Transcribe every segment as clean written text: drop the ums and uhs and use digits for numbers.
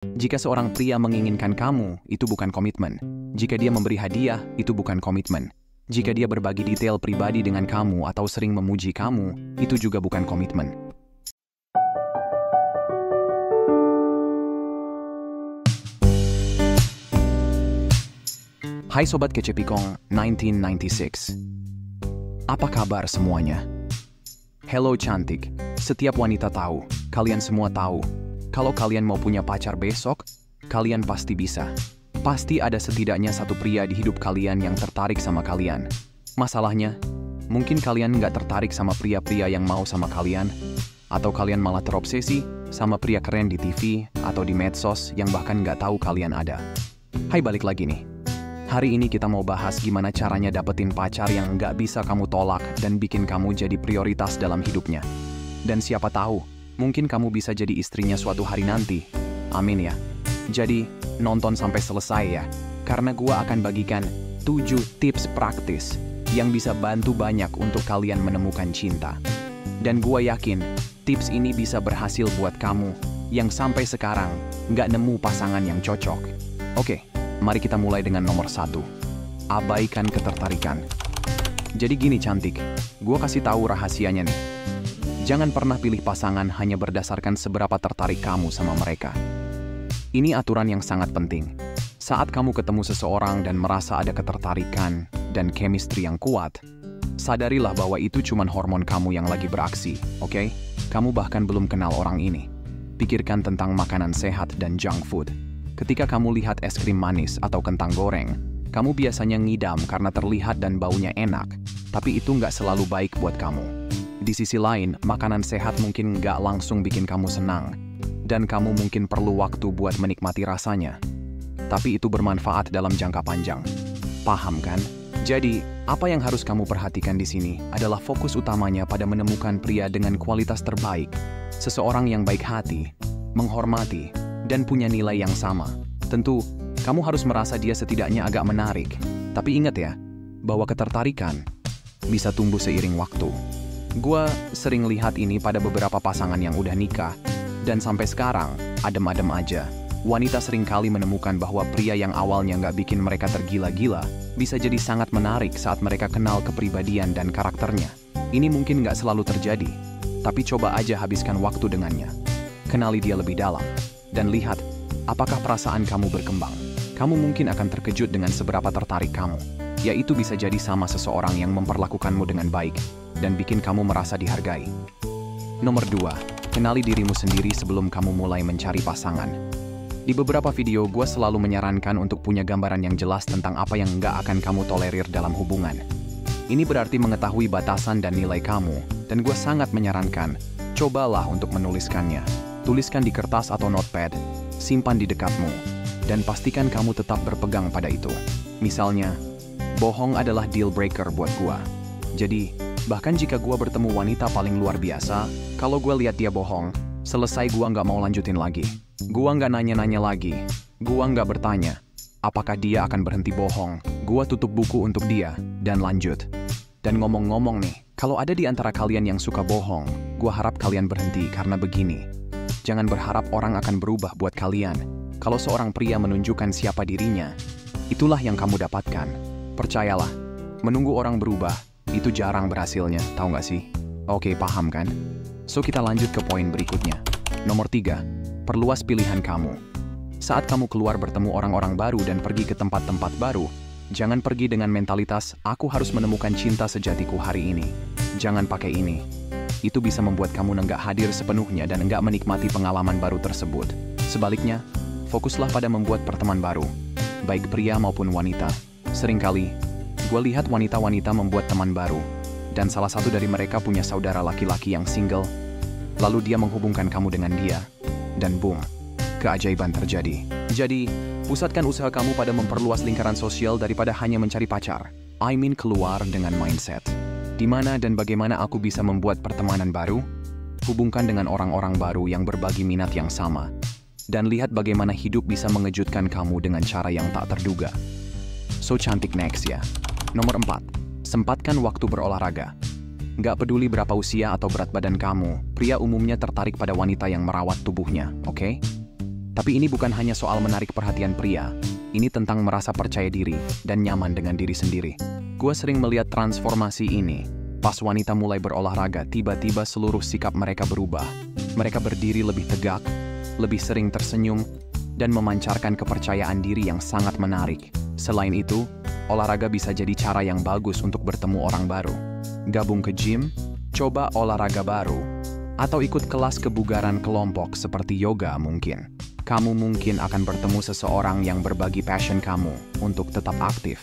Jika seorang pria menginginkan kamu, itu bukan komitmen. Jika dia memberi hadiah, itu bukan komitmen. Jika dia berbagi detail pribadi dengan kamu atau sering memuji kamu, itu juga bukan komitmen. Hai Sobat Kecepikong 1996. Apa kabar semuanya? Hello cantik. Setiap wanita tahu, kalian semua tahu. Kalau kalian mau punya pacar besok, kalian pasti bisa. Pasti ada setidaknya satu pria di hidup kalian yang tertarik sama kalian. Masalahnya, mungkin kalian nggak tertarik sama pria-pria yang mau sama kalian, atau kalian malah terobsesi sama pria keren di TV atau di medsos yang bahkan nggak tahu kalian ada. Hai, balik lagi nih. Hari ini kita mau bahas gimana caranya dapetin pacar yang nggak bisa kamu tolak dan bikin kamu jadi prioritas dalam hidupnya. Dan siapa tahu, mungkin kamu bisa jadi istrinya suatu hari nanti. Amin ya. Jadi, nonton sampai selesai ya. Karena gua akan bagikan 7 tips praktis yang bisa bantu banyak untuk kalian menemukan cinta. Dan gua yakin, tips ini bisa berhasil buat kamu yang sampai sekarang nggak nemu pasangan yang cocok. Oke. Mari kita mulai dengan nomor 1. Abaikan ketertarikan. Jadi gini cantik, gue kasih tahu rahasianya nih. Jangan pernah pilih pasangan hanya berdasarkan seberapa tertarik kamu sama mereka. Ini aturan yang sangat penting. Saat kamu ketemu seseorang dan merasa ada ketertarikan dan chemistry yang kuat, sadarilah bahwa itu cuma hormon kamu yang lagi beraksi, oke? Kamu bahkan belum kenal orang ini. Pikirkan tentang makanan sehat dan junk food. Ketika kamu lihat es krim manis atau kentang goreng, kamu biasanya ngidam karena terlihat dan baunya enak, tapi itu nggak selalu baik buat kamu. Di sisi lain, makanan sehat mungkin nggak langsung bikin kamu senang, dan kamu mungkin perlu waktu buat menikmati rasanya. Tapi itu bermanfaat dalam jangka panjang. Paham kan? Jadi, apa yang harus kamu perhatikan di sini adalah fokus utamanya pada menemukan pria dengan kualitas terbaik, seseorang yang baik hati, menghormati, dan punya nilai yang sama. Tentu, kamu harus merasa dia setidaknya agak menarik. Tapi ingat ya, bahwa ketertarikan bisa tumbuh seiring waktu. Gua sering lihat ini pada beberapa pasangan yang udah nikah, dan sampai sekarang, adem-adem aja. Wanita seringkali menemukan bahwa pria yang awalnya nggak bikin mereka tergila-gila, bisa jadi sangat menarik saat mereka kenal kepribadian dan karakternya. Ini mungkin nggak selalu terjadi, tapi coba aja habiskan waktu dengannya. Kenali dia lebih dalam. Dan lihat, apakah perasaan kamu berkembang. Kamu mungkin akan terkejut dengan seberapa tertarik kamu. Yaitu bisa jadi sama seseorang yang memperlakukanmu dengan baik dan bikin kamu merasa dihargai. Nomor 2, kenali dirimu sendiri sebelum kamu mulai mencari pasangan. Di beberapa video, gue selalu menyarankan untuk punya gambaran yang jelas tentang apa yang nggak akan kamu tolerir dalam hubungan. Ini berarti mengetahui batasan dan nilai kamu, dan gue sangat menyarankan, cobalah untuk menuliskannya. Tuliskan di kertas atau notepad, simpan di dekatmu, dan pastikan kamu tetap berpegang pada itu. Misalnya, bohong adalah deal breaker buat gua. Jadi, bahkan jika gua bertemu wanita paling luar biasa, kalau gua lihat dia bohong, selesai gua nggak mau lanjutin lagi. Gua nggak nanya-nanya lagi. Gua nggak bertanya, apakah dia akan berhenti bohong. Gua tutup buku untuk dia, dan lanjut. Dan ngomong-ngomong nih, kalau ada di antara kalian yang suka bohong, gua harap kalian berhenti karena begini. Jangan berharap orang akan berubah buat kalian. Kalau seorang pria menunjukkan siapa dirinya, itulah yang kamu dapatkan. Percayalah, menunggu orang berubah, itu jarang berhasilnya, tahu nggak sih? Oke, paham kan? So, kita lanjut ke poin berikutnya. Nomor 3, perluas pilihan kamu. Saat kamu keluar bertemu orang-orang baru dan pergi ke tempat-tempat baru, jangan pergi dengan mentalitas, aku harus menemukan cinta sejatiku hari ini. Jangan pakai ini. Itu bisa membuat kamu nggak hadir sepenuhnya dan nggak menikmati pengalaman baru tersebut. Sebaliknya, fokuslah pada membuat pertemuan baru, baik pria maupun wanita. Seringkali, gue lihat wanita-wanita membuat teman baru, dan salah satu dari mereka punya saudara laki-laki yang single, lalu dia menghubungkan kamu dengan dia, dan boom, keajaiban terjadi. Jadi, pusatkan usaha kamu pada memperluas lingkaran sosial daripada hanya mencari pacar. I mean keluar dengan mindset. Di mana dan bagaimana aku bisa membuat pertemanan baru? Hubungkan dengan orang-orang baru yang berbagi minat yang sama. Dan lihat bagaimana hidup bisa mengejutkan kamu dengan cara yang tak terduga. So cantik next ya. Nomor 4. Sempatkan waktu berolahraga. Nggak peduli berapa usia atau berat badan kamu, pria umumnya tertarik pada wanita yang merawat tubuhnya, oke? Tapi ini bukan hanya soal menarik perhatian pria, ini tentang merasa percaya diri dan nyaman dengan diri sendiri. Gue sering melihat transformasi ini. Pas wanita mulai berolahraga, tiba-tiba seluruh sikap mereka berubah. Mereka berdiri lebih tegak, lebih sering tersenyum, dan memancarkan kepercayaan diri yang sangat menarik. Selain itu, olahraga bisa jadi cara yang bagus untuk bertemu orang baru. Gabung ke gym, coba olahraga baru, atau ikut kelas kebugaran kelompok seperti yoga mungkin. Kamu mungkin akan bertemu seseorang yang berbagi passion kamu untuk tetap aktif.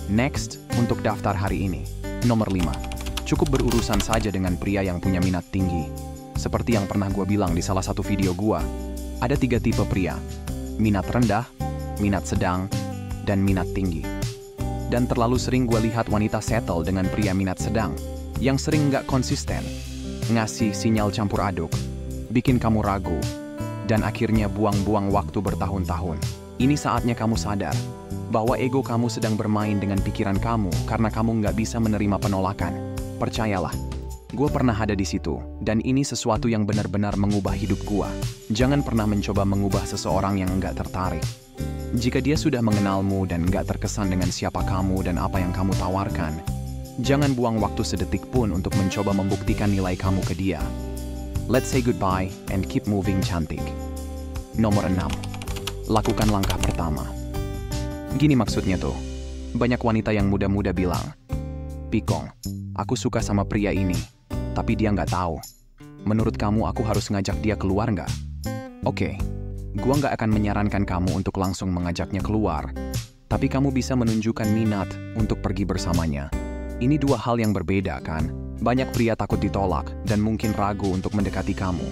Next, untuk daftar hari ini. Nomor 5. Cukup berurusan saja dengan pria yang punya minat tinggi. Seperti yang pernah gue bilang di salah satu video gue, ada 3 tipe pria. Minat rendah, minat sedang, dan minat tinggi. Dan terlalu sering gue lihat wanita settle dengan pria minat sedang, yang sering nggak konsisten, ngasih sinyal campur aduk, bikin kamu ragu, dan akhirnya buang-buang waktu bertahun-tahun. Ini saatnya kamu sadar bahwa ego kamu sedang bermain dengan pikiran kamu karena kamu nggak bisa menerima penolakan. Percayalah, gue pernah ada di situ, dan ini sesuatu yang benar-benar mengubah hidup gue. Jangan pernah mencoba mengubah seseorang yang nggak tertarik. Jika dia sudah mengenalmu dan nggak terkesan dengan siapa kamu dan apa yang kamu tawarkan, jangan buang waktu sedetik pun untuk mencoba membuktikan nilai kamu ke dia. Let's say goodbye and keep moving, cantik. Nomor 6. Lakukan langkah pertama. Gini maksudnya tuh, banyak wanita yang muda-muda bilang, "Pikong, aku suka sama pria ini, tapi dia nggak tahu. Menurut kamu aku harus ngajak dia keluar nggak?" Oke, gua nggak akan menyarankan kamu untuk langsung mengajaknya keluar, tapi kamu bisa menunjukkan minat untuk pergi bersamanya. Ini 2 hal yang berbeda kan? Banyak pria takut ditolak dan mungkin ragu untuk mendekati kamu.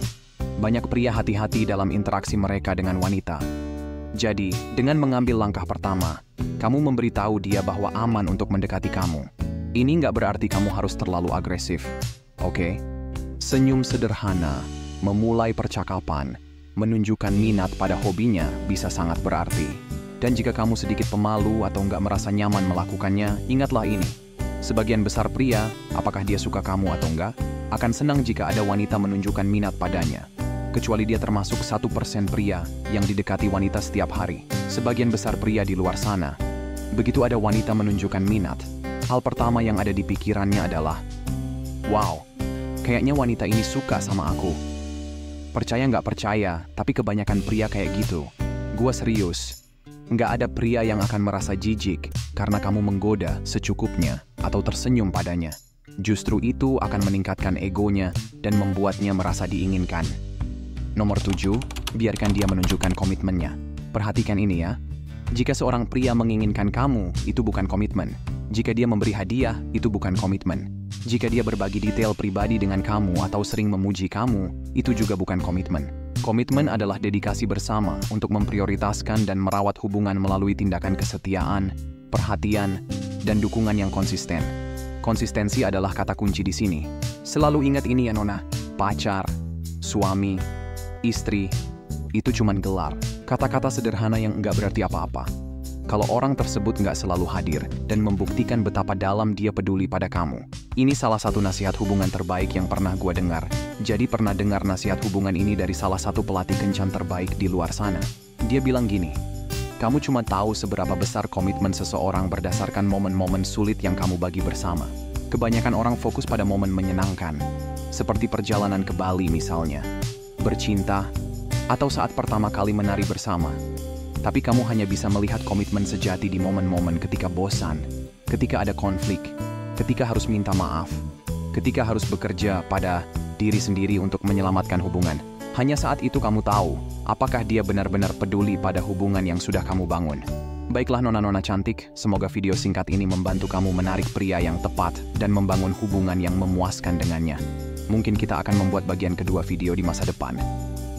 Banyak pria hati-hati dalam interaksi mereka dengan wanita. Jadi, dengan mengambil langkah pertama, kamu memberitahu dia bahwa aman untuk mendekati kamu. Ini nggak berarti kamu harus terlalu agresif, oke? Senyum sederhana, memulai percakapan, menunjukkan minat pada hobinya bisa sangat berarti. Dan jika kamu sedikit pemalu atau nggak merasa nyaman melakukannya, ingatlah ini. Sebagian besar pria, apakah dia suka kamu atau enggak, akan senang jika ada wanita menunjukkan minat padanya. Kecuali dia termasuk 1% pria yang didekati wanita setiap hari. Sebagian besar pria di luar sana, begitu ada wanita menunjukkan minat, hal pertama yang ada di pikirannya adalah, "Wow, kayaknya wanita ini suka sama aku." Percaya nggak percaya, tapi kebanyakan pria kayak gitu. Gua serius. Nggak ada pria yang akan merasa jijik karena kamu menggoda secukupnya atau tersenyum padanya. Justru itu akan meningkatkan egonya dan membuatnya merasa diinginkan. Nomor 7, biarkan dia menunjukkan komitmennya. Perhatikan ini ya. Jika seorang pria menginginkan kamu, itu bukan komitmen. Jika dia memberi hadiah, itu bukan komitmen. Jika dia berbagi detail pribadi dengan kamu atau sering memuji kamu, itu juga bukan komitmen. Komitmen adalah dedikasi bersama untuk memprioritaskan dan merawat hubungan melalui tindakan kesetiaan, perhatian, dan dukungan yang konsisten. Konsistensi adalah kata kunci di sini. Selalu ingat ini ya Nona, pacar, suami, istri, itu cuman gelar. Kata-kata sederhana yang nggak berarti apa-apa. Kalau orang tersebut nggak selalu hadir dan membuktikan betapa dalam dia peduli pada kamu. Ini salah satu nasihat hubungan terbaik yang pernah gue dengar. Jadi pernah dengar nasihat hubungan ini dari salah satu pelatih kencan terbaik di luar sana. Dia bilang gini, "Kamu cuma tahu seberapa besar komitmen seseorang berdasarkan momen-momen sulit yang kamu bagi bersama." Kebanyakan orang fokus pada momen menyenangkan, seperti perjalanan ke Bali misalnya, bercinta, atau saat pertama kali menari bersama. Tapi kamu hanya bisa melihat komitmen sejati di momen-momen ketika bosan, ketika ada konflik, ketika harus minta maaf, ketika harus bekerja pada diri sendiri untuk menyelamatkan hubungan. Hanya saat itu kamu tahu, apakah dia benar-benar peduli pada hubungan yang sudah kamu bangun. Baiklah nona-nona cantik, semoga video singkat ini membantu kamu menarik pria yang tepat dan membangun hubungan yang memuaskan dengannya. Mungkin kita akan membuat bagian kedua video di masa depan.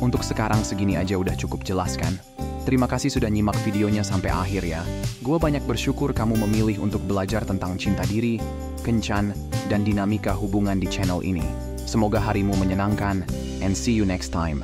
Untuk sekarang segini aja udah cukup jelas kan? Terima kasih sudah nyimak videonya sampai akhir ya. Gua banyak bersyukur kamu memilih untuk belajar tentang cinta diri, kencan, dan dinamika hubungan di channel ini. Semoga harimu menyenangkan, and see you next time.